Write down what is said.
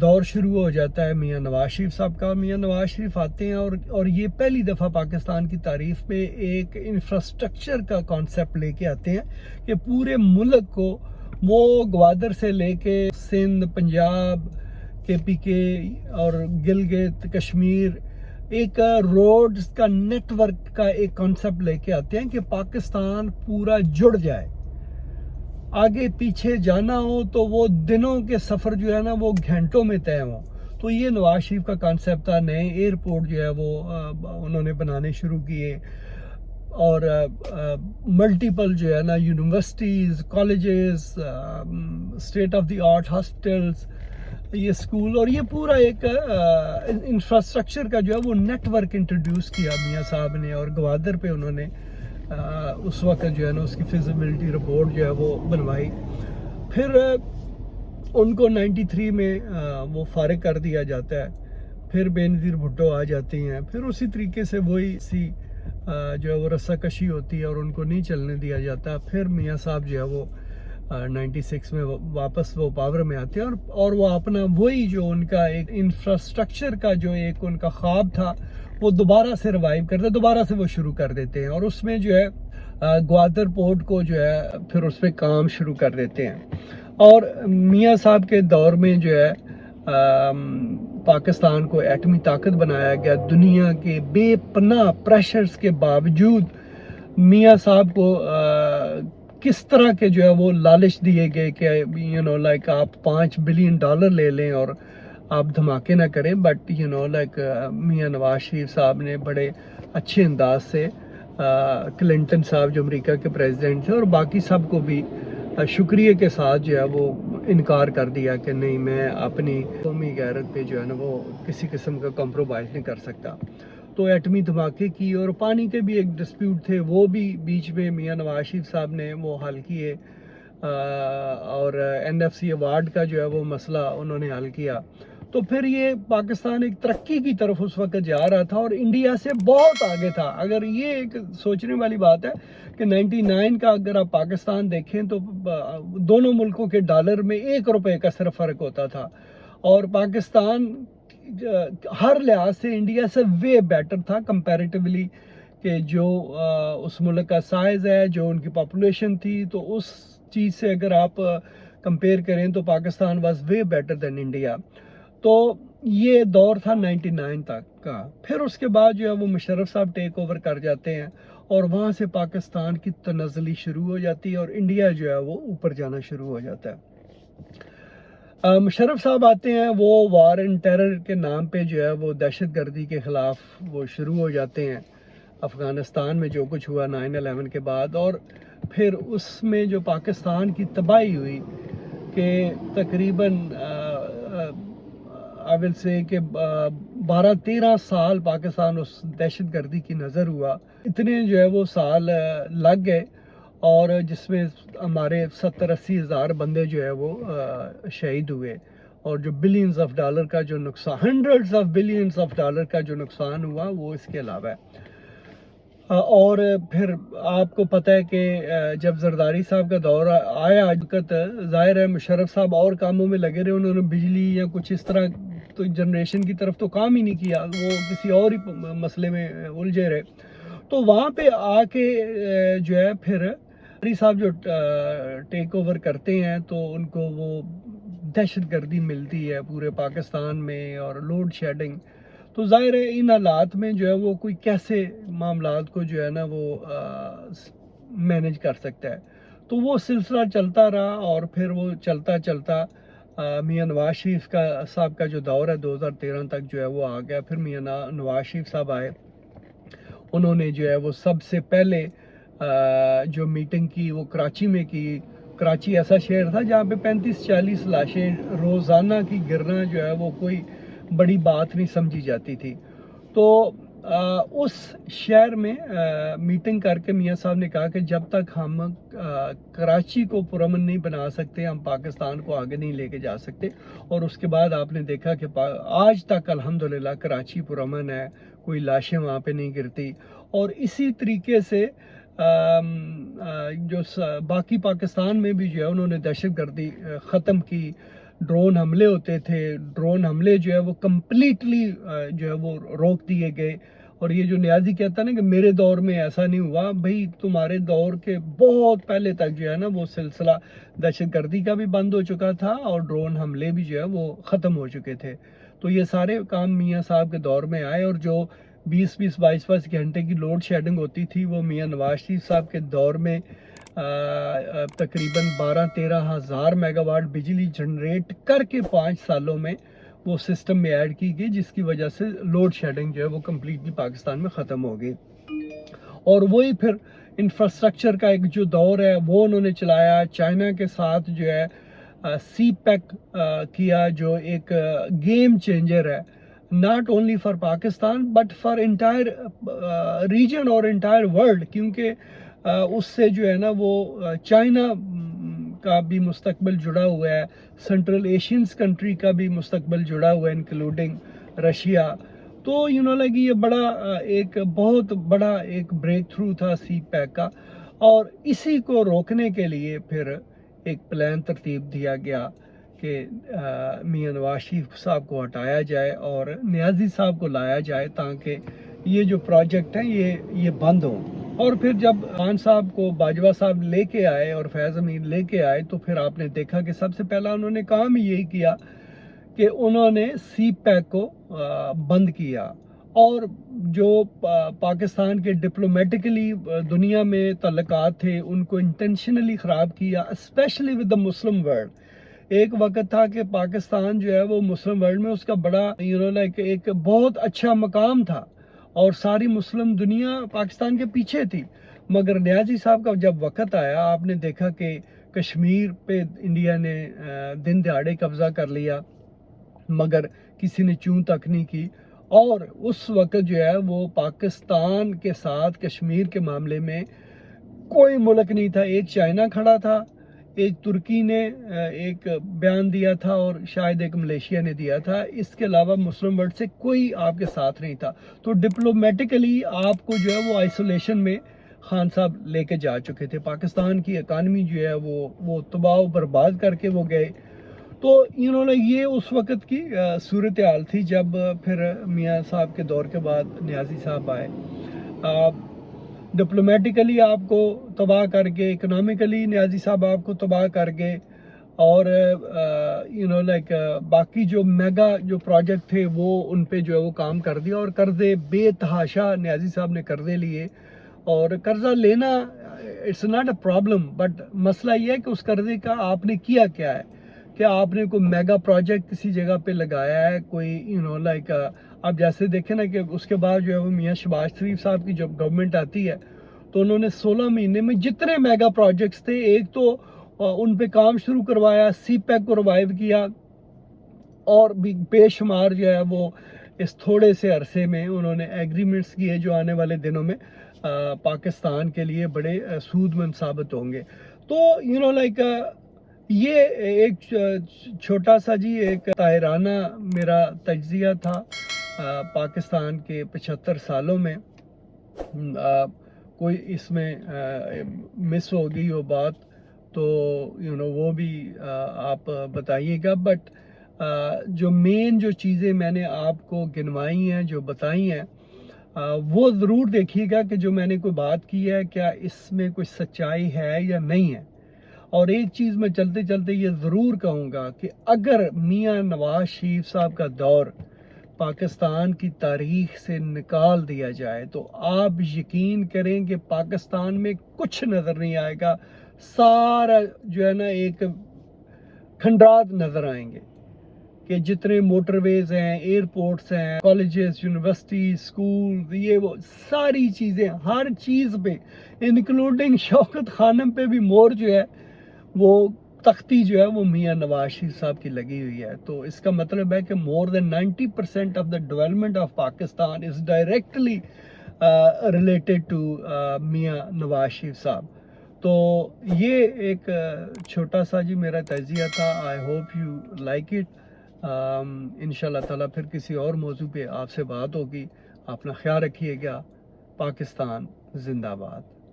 دور شروع ہو جاتا ہے میاں نواز شریف صاحب کا. میاں نواز شریف آتے ہیں اور یہ پہلی دفعہ پاکستان کی تاریخ میں ایک انفراسٹرکچر کا کانسیپٹ لے کے آتے ہیں کہ پورے ملک کو وہ گوادر سے لے کے سندھ، پنجاب، KPK اور گلگت کشمیر ایک روڈز کا نیٹ ورک کا ایک کانسیپٹ لے کے آتے ہیں کہ پاکستان پورا جڑ جائے. آگے پیچھے جانا ہو تو وہ دنوں کے سفر جو ہے نا وہ گھنٹوں میں طے ہوں. تو یہ نواز شریف کا کانسیپٹ تھا. نئے ایئرپورٹ جو ہے وہ انہوں نے بنانے شروع کیے اور ملٹیپل جو ہے نا universities, colleges, state of the art hospitals, یہ اسکول اور یہ پورا ایک انفراسٹرکچر کا جو ہے وہ نیٹ ورک انٹروڈیوس کیا میاں صاحب نے. اور گوادر پہ انہوں نے اس وقت جو ہے نا اس کی فیزیبلٹی رپورٹ جو ہے وہ بنوائی. پھر ان کو 93 میں وہ فارغ کر دیا جاتا ہے. پھر بے نظیر بھٹو آ جاتے ہیں. پھر اسی طریقے سے وہی جو ہے وہ رسہ کشی ہوتی ہے اور ان کو نہیں چلنے دیا جاتا. پھر میاں صاحب جو ہے وہ 96 میں واپس وہ پاور میں آتے ہیں اور وہ اپنا وہی جو ان کا ایک انفراسٹرکچر کا جو ایک ان کا خواب تھا وہ دوبارہ سے ریوائیو کرتے، دوبارہ سے وہ شروع کر دیتے ہیں. اور اس میں جو ہے گوادر پورٹ کو جو ہے پھر اس پہ کام شروع کر دیتے ہیں. اور میاں صاحب کے دور میں جو ہے پاکستان کو ایٹمی طاقت بنایا گیا. دنیا کے بے پناہ پریشرز کے باوجود میاں صاحب کو کس طرح کے جو ہے وہ لالچ دیے گئے کہ لائک آپ $5 بلین لے لیں اور آپ دھماکے نہ کریں. بٹ لائک میاں نواز شریف صاحب نے بڑے اچھے انداز سے کلنٹن صاحب جو امریکہ کے پریزیڈنٹ تھے اور باقی سب کو بھی شکریہ کے ساتھ جو ہے وہ انکار کر دیا کہ نہیں، میں اپنی قومی غیرت پہ جو ہے نا وہ کسی قسم کا کمپرومائز نہیں کر سکتا. تو ایٹمی دھماکے کی اور پانی کے بھی ایک ڈسپیوٹ تھے، وہ بھی بیچ میں میاں نواز شریف صاحب نے وہ حل کیے. اور NFC ایوارڈ کا جو ہے وہ مسئلہ انہوں نے حل کیا. تو پھر یہ پاکستان ایک ترقی کی طرف اس وقت جا رہا تھا اور انڈیا سے بہت آگے تھا. اگر یہ ایک سوچنے والی بات ہے کہ 99 کا اگر آپ پاکستان دیکھیں تو دونوں ملکوں کے ڈالر میں $1 کا صرف فرق ہوتا تھا اور پاکستان ہر لحاظ سے انڈیا سے وے بیٹر تھا کمپیریٹیولی کہ جو اس ملک کا سائز ہے، جو ان کی پاپولیشن تھی. تو اس چیز سے اگر آپ کمپیئر کریں تو Pakistan was way better than India. تو یہ دور تھا 99 تک کا. پھر اس کے بعد جو ہے وہ مشرف صاحب ٹیک اوور کر جاتے ہیں اور وہاں سے پاکستان کی تنزلی شروع ہو جاتی ہے اور انڈیا جو ہے وہ اوپر جانا شروع ہو جاتا ہے. مشرف صاحب آتے ہیں، وہ وار اینڈ ٹیرر کے نام پہ جو ہے وہ دہشت گردی کے خلاف وہ شروع ہو جاتے ہیں. افغانستان میں جو کچھ ہوا 9/11 کے بعد، اور پھر اس میں جو پاکستان کی تباہی ہوئی کہ تقریباً آئی ول سے کہ 12-13 سال پاکستان اس دہشت گردی کی نظر ہوا. اتنے جو ہے وہ سال لگ گئے اور جس میں ہمارے 70-80 ہزار بندے جو ہے وہ شہید ہوئے اور جو بلینز آف ڈالر کا جو نقصان، hundreds of billions of dollar کا جو نقصان ہوا وہ اس کے علاوہ ہے. اور پھر آپ کو پتہ ہے کہ جب زرداری صاحب کا دور آیا وقت ظاہر ہے مشرف صاحب اور کاموں میں لگے رہے، انہوں نے بجلی یا کچھ اس طرح تو جنریشن کی طرف تو کام ہی نہیں کیا، وہ کسی اور ہی مسئلے میں الجھے رہے. تو وہاں پہ آ کے جو ہے پھر صاحب جو ٹیک اوور کرتے ہیں تو ان کو وہ دہشت گردی ملتی ہے پورے پاکستان میں اور لوڈ شیڈنگ. تو ظاہر ہے ان حالات میں جو ہے وہ کوئی کیسے معاملات کو جو ہے نا وہ مینج کر سکتا ہے. تو وہ سلسلہ چلتا رہا اور پھر وہ چلتا چلتا میاں نواز شریف صاحب کا جو دور ہے 2013 تک جو ہے وہ آ گیا. پھر میاں نواز شریف صاحب آئے، انہوں نے جو ہے وہ سب سے پہلے جو میٹنگ کی وہ کراچی میں کی. کراچی ایسا شہر تھا جہاں پہ 35-40 لاشیں روزانہ کی گرنا جو ہے وہ کوئی بڑی بات نہیں سمجھی جاتی تھی. تو اس شہر میں میٹنگ کر کے میاں صاحب نے کہا کہ جب تک ہم کراچی کو پرامن نہیں بنا سکتے ہم پاکستان کو آگے نہیں لے کے جا سکتے. اور اس کے بعد آپ نے دیکھا کہ آج تک الحمدللہ کراچی پرامن ہے، کوئی لاشیں وہاں پہ نہیں گرتی. اور اسی طریقے سے جو باقی پاکستان میں بھی جو ہے انہوں نے دہشت گردی ختم کی. ड्रोन हमले होते थे, ड्रोन हमले जो है वो कम्प्लीटली जो है वो रोक दिए गए। और ये जो नियाज़ी कहता है ना कि मेरे दौर में ऐसा नहीं हुआ, भाई तुम्हारे दौर के बहुत पहले तक जो है ना वो सिलसिला दहशतगर्दी का भी बंद हो चुका था और ड्रोन हमले भी जो है वो ख़त्म हो चुके थे। तो ये सारे काम मियाँ साहब के दौर में आए, और जो 20-20, 22-22 घंटे की लोड शेडिंग होती थी वो मियाँ नवाज शरीफ साहब के दौर में तकरीबन 12-13 हज़ार मेगावाट बिजली जनरेट करके 5 सालों में वो सिस्टम में ऐड की गई, जिसकी वजह से लोड शेडिंग जो है वो कम्प्लीटली पाकिस्तान में ख़त्म हो गई। और वही फिर इंफ्रास्ट्रक्चर का एक जो दौर है वो उन्होंने चलाया। चाइना के साथ जो है सी पैक किया, जो एक गेम चेंजर है, not only for Pakistan but for entire region और इंटायर वर्ल्ड, क्योंकि उससे जो है ना वो चाइना का भी मुस्तकबिल जुड़ा हुआ है, सेंट्रल एशियंस कंट्री का भी मुस्तकबिल जुड़ा हुआ है, इंक्लूडिंग रशिया। तो लाइक ये बड़ा एक बहुत बड़ा एक ब्रेक थ्रू था सी पैक का, और इसी को रोकने के लिए फिर एक प्लान तरतीब दिया गया कि मियाँ नवाज शरीफ साहब को हटाया जाए और नियाज़ी साहब को लाया जाए, ताकि ये जो प्रोजेक्ट है ये बंद हो। और फिर जब खान साहब को बाजवा साहब लेके आए और फैज़ अमीन लेके आए, तो फिर आपने देखा कि सबसे पहला उन्होंने काम यही किया कि उन्होंने सी पैक को बंद किया, और जो पाकिस्तान के डिप्लोमेटिकली दुनिया में तल्लुकात थे उनको इंटेंशनली ख़राब किया, specially with the Muslim world. एक वक्त था कि पाकिस्तान जो है वो मुस्लिम वर्ल्ड में उसका बड़ा लाइक एक बहुत अच्छा मकाम था, और सारी मुस्लिम दुनिया पाकिस्तान के पीछे थी। मगर नियाज़ी साहब का जब वक्त आया, आपने देखा कि कश्मीर पे इंडिया ने दिन दहाड़े कब्ज़ा कर लिया, मगर किसी ने चूं तक नहीं की। और उस वक्त जो है वो पाकिस्तान के साथ कश्मीर के मामले में कोई मुल्क नहीं था। एक चाइना खड़ा था, एक तुर्की ने एक बयान दिया था, और शायद एक मलेशिया ने दिया था। इसके अलावा मुस्लिम वर्ल्ड से कोई आपके साथ नहीं था। तो डिप्लोमेटिकली आपको जो है वो आइसोलेशन में खान साहब लेके जा चुके थे। पाकिस्तान की इकानमी जो है वो तबाह बर्बाद करके वो गए। तो ये उस वक़्त की सूरत हाल थी, जब फिर मियाँ साहब के दौर के बाद नियाज़ी साहब आए। डिप्लोमेटिकली आपको तबाह करके, इकोनॉमिकली नियाज़ी साहब आपको तबाह करके, और लाइक बाकी जो मेगा जो प्रोजेक्ट थे वो उन पे जो है वो काम कर दिया, और कर्ज़े बेतहाशा नियाज़ी साहब ने कर्ज़े लिए। और कर्ज़ा लेना it's not a problem, but मसला ये है कि उस कर्ज़े का आपने किया क्या है। क्या आपने कोई मेगा प्रोजेक्ट किसी जगह पे लगाया है, कोई लाइक आप जैसे देखें ना कि उसके बाद जो है वो मियाँ शहबाज शरीफ साहब की जब गवर्नमेंट आती है, तो उन्होंने 16 महीने में जितने मेगा प्रोजेक्ट्स थे, एक तो उन पे काम शुरू करवाया, सी पैक को रिवाइव किया, और भी बेशुमार जो है वो इस थोड़े से अरसे में उन्होंने एग्रीमेंट्स किए, जो आने वाले दिनों में पाकिस्तान के लिए बड़े सूदमंद साबित होंगे। तो लाइक ये एक छोटा सा जी एक ताहिराना मेरा तज्जिया था पाकिस्तान के 75 सालों में। कोई इसमें मिस हो गई हो बात तो वो भी आप बताइएगा। बट जो मेन जो चीज़ें मैंने आपको गिनवाई हैं, जो बताई हैं, वो ज़रूर देखिएगा कि जो मैंने कोई बात की है क्या इसमें कोई सच्चाई है या नहीं है। और एक चीज़ मैं चलते चलते ये ज़रूर कहूँगा कि अगर मियाँ नवाज शरीफ साहब का दौर पाकिस्तान की तारीख से निकाल दिया जाए, तो आप यकीन करें कि पाकिस्तान में कुछ नज़र नहीं आएगा। सारा जो है ना एक खंडात नज़र आएंगे, कि जितने मोटरवेज हैं, एयरपोर्ट्स हैं, कॉलेजेस, यूनिवर्सिटी, स्कूल, ये वो सारी चीज़ें, हर चीज़ पे इंक्लूडिंग शौकत खानम पे भी मोर जो है वो तख्ती जो है वो मियाँ नवाज शरीफ साहब की लगी हुई है। तो इसका मतलब है कि more than 90% of the development of Pakistan is directly related to Mian Nawaz शरीफ साहब। तो ये एक छोटा सा जी मेरा तजिया था। I hope you like it. इंशाल्लाह ताला फिर किसी और मौजू पे आपसे बात होगी। अपना ख्याल रखिएगा। पाकिस्तान जिंदाबाद।